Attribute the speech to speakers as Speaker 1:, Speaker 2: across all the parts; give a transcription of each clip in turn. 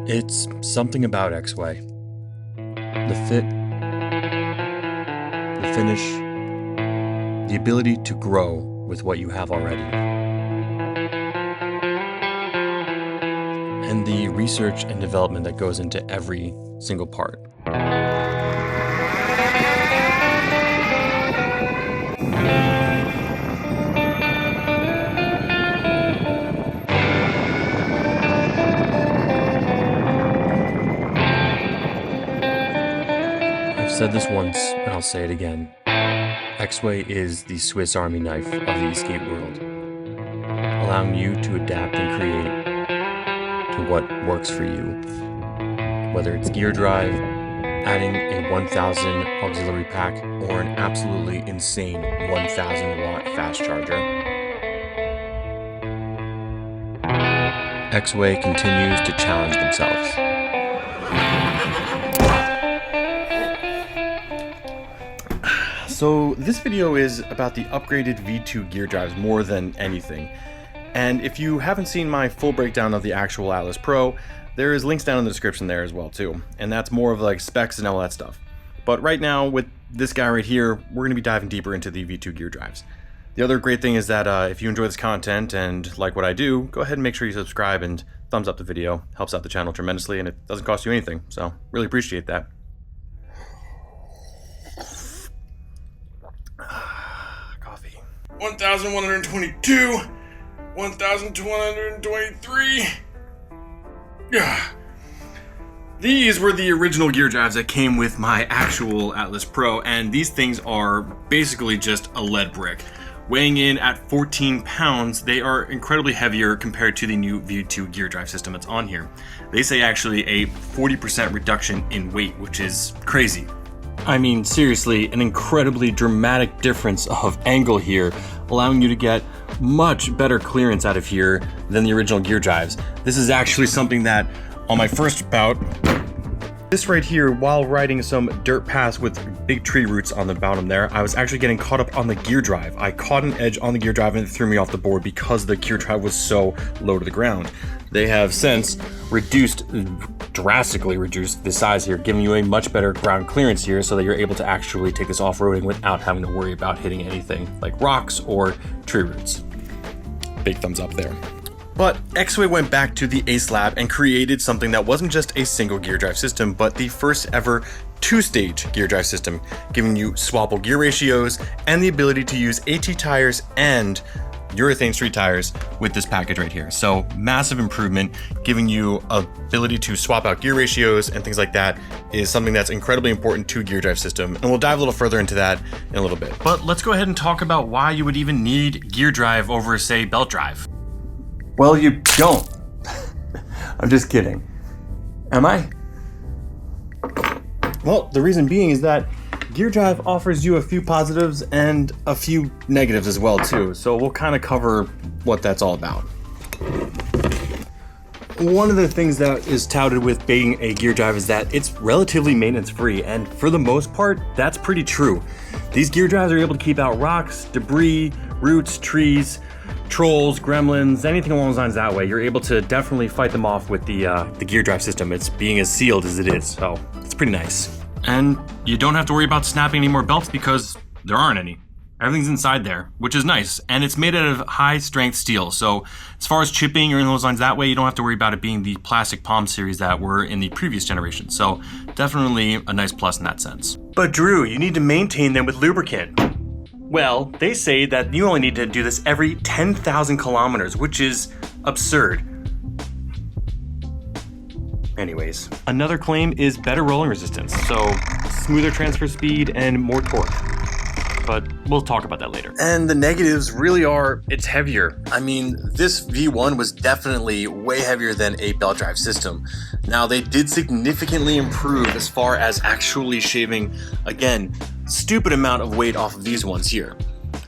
Speaker 1: It's something about Exway. The fit, the finish, the ability to grow with what you have already. And the research and development that goes into every single part. I've said this once, and I'll say it again. Exway is the Swiss Army knife of the escape world, allowing you to adapt and create to what works for you. Whether it's gear drive, adding a 1000 auxiliary pack, or an absolutely insane 1000 watt fast charger. Exway continues to challenge themselves. So this video is about the upgraded V2 gear drives more than anything. And if you haven't seen my full breakdown of the actual Atlas Pro, there is links down in the description there as well too. And that's more of like specs and all that stuff. But right now with this guy right here, we're gonna be diving deeper into the V2 gear drives. The other great thing is that if you enjoy this content and like what I do, go ahead and make sure you subscribe and thumbs up the video. Helps out the channel tremendously and it doesn't cost you anything. So really appreciate that. Coffee. 1122, 1223. Yeah. These were the original gear drives that came with my actual Atlas Pro, and these things are basically just a lead brick. Weighing in at 14 pounds, they are incredibly heavier compared to the new V2 gear drive system that's on here. They say actually a 40% reduction in weight, which is crazy. I mean, seriously, an incredibly dramatic difference of angle here, allowing you to get much better clearance out of here than the original gear drives. This is actually something that on my first bout, this right here, while riding some dirt paths with big tree roots on the bottom there, I was actually getting caught up on the gear drive. I caught an edge on the gear drive and it threw me off the board because the gear drive was so low to the ground. They have since drastically reduced the size here, giving you a much better ground clearance here so that you're able to actually take this off-roading without having to worry about hitting anything like rocks or tree roots. Big thumbs up there. But Exway went back to the Ace Lab and created something that wasn't just a single gear drive system, but the first ever two-stage gear drive system, giving you swappable gear ratios and the ability to use AT tires and urethane street tires with this package right here. So massive improvement, giving you ability to swap out gear ratios and things like that is something that's incredibly important to gear drive system. And we'll dive a little further into that in a little bit. But let's go ahead and talk about why you would even need gear drive over, say, belt drive. Well, you don't. I'm just kidding. Am I? Well, the reason being is that gear drive offers you a few positives and a few negatives as well too. So we'll kind of cover what that's all about. One of the things that is touted with being a gear drive is that it's relatively maintenance free, and for the most part, that's pretty true. These gear drives are able to keep out rocks, debris, roots, trees, trolls, gremlins, anything along those lines that way. You're able to definitely fight them off with the gear drive system. It's being as sealed as it is, so it's pretty nice. And you don't have to worry about snapping any more belts because there aren't any. Everything's inside there, which is nice. And it's made out of high strength steel. So as far as chipping or in those lines that way, you don't have to worry about it being the plastic palm series that were in the previous generation. So definitely a nice plus in that sense. But Drew, you need to maintain them with lubricant. Well, they say that you only need to do this every 10,000 kilometers, which is absurd. Anyways, another claim is better rolling resistance, so smoother transfer speed and more torque. But we'll talk about that later. And the negatives really are, it's heavier. I mean, this V1 was definitely way heavier than a belt drive system. Now, they did significantly improve as far as actually shaving, again, stupid amount of weight off of these ones here.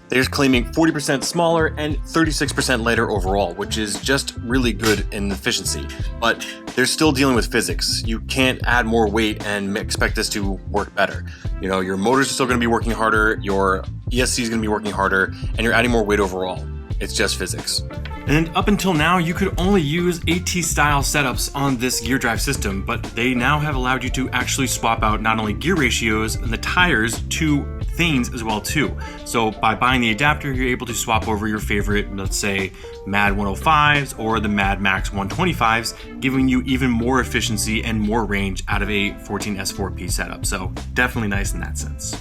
Speaker 1: They're claiming 40% smaller and 36% lighter overall, which is just really good in efficiency. But they're still dealing with physics. You can't add more weight and expect this to work better. You know, your motors are still going to be working harder, your ESC is going to be working harder, and you're adding more weight overall. It's just physics. And up until now, you could only use AT style setups on this gear drive system, but they now have allowed you to actually swap out not only gear ratios and the tires to vanes as well too. So by buying the adapter, you're able to swap over your favorite, let's say Mad 105s or the Mad Max 125s, giving you even more efficiency and more range out of a 14S4P setup. So definitely nice in that sense.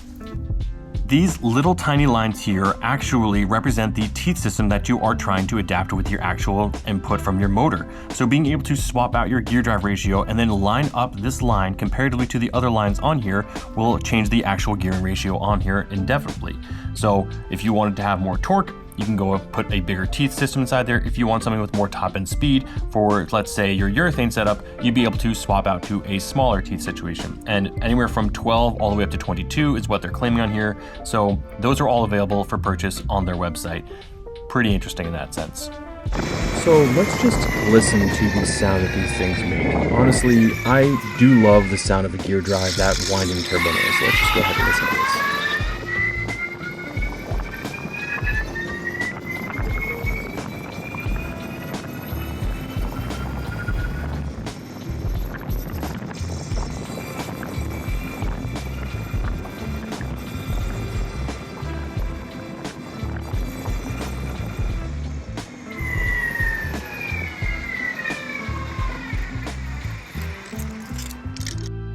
Speaker 1: These little tiny lines here actually represent the teeth system that you are trying to adapt with your actual input from your motor. So being able to swap out your gear drive ratio and then line up this line comparatively to the other lines on here will change the actual gearing ratio on here indefinitely. So if you wanted to have more torque, you can go put a bigger teeth system inside there. If you want something with more top end speed for, let's say, your urethane setup, you'd be able to swap out to a smaller teeth situation. And anywhere from 12 all the way up to 22 is what they're claiming on here. So those are all available for purchase on their website. Pretty interesting in that sense. So let's just listen to the sound that these things make. Honestly, I do love the sound of a gear drive, that winding turbo noise. So let's just go ahead and listen to this.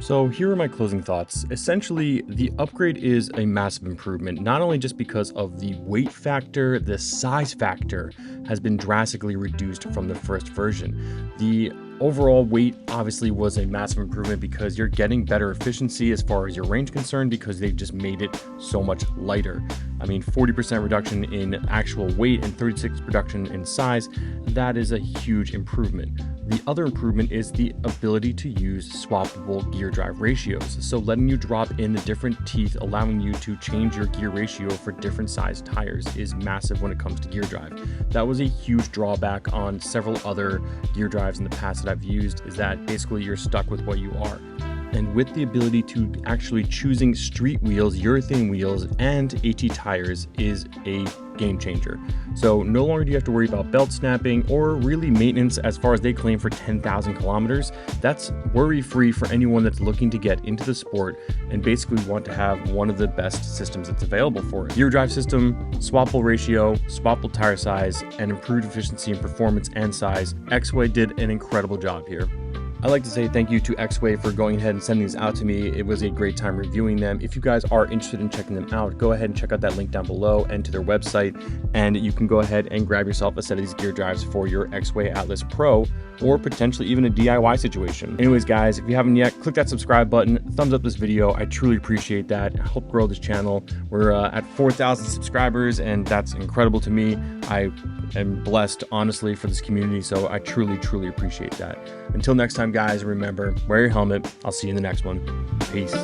Speaker 1: So here are my closing thoughts. Essentially, the upgrade is a massive improvement, not only just because of the weight factor, the size factor has been drastically reduced from the first version. The overall weight obviously was a massive improvement because you're getting better efficiency as far as your range concerned because they've just made it so much lighter. I mean, 40% reduction in actual weight and 36% reduction in size, that is a huge improvement. The other improvement is the ability to use swappable gear drive ratios. So letting you drop in the different teeth, allowing you to change your gear ratio for different size tires is massive when it comes to gear drive. That was a huge drawback on several other gear drives in the past that I've used, is that basically you're stuck with what you are. And with the ability to actually choosing street wheels, urethane wheels, and AT tires is a game changer. So no longer do you have to worry about belt snapping or really maintenance as far as they claim for 10,000 kilometers. That's worry-free for anyone that's looking to get into the sport and basically want to have one of the best systems that's available for it. Gear drive system, swappable ratio, swappable tire size, and improved efficiency and performance and size. Exway did an incredible job here. I'd like to say thank you to Exway for going ahead and sending these out to me. It was a great time reviewing them. If you guys are interested in checking them out, go ahead and check out that link down below and to their website, and you can go ahead and grab yourself a set of these gear drives for your Exway Atlas Pro or potentially even a DIY situation. Anyways, guys, if you haven't yet, click that subscribe button, thumbs up this video. I truly appreciate that. Help grow this channel. We're at 4,000 subscribers, and that's incredible to me. I am blessed, honestly, for this community, so I truly, truly appreciate that. Until next time, guys, remember, wear your helmet. I'll see you in the next one. Peace.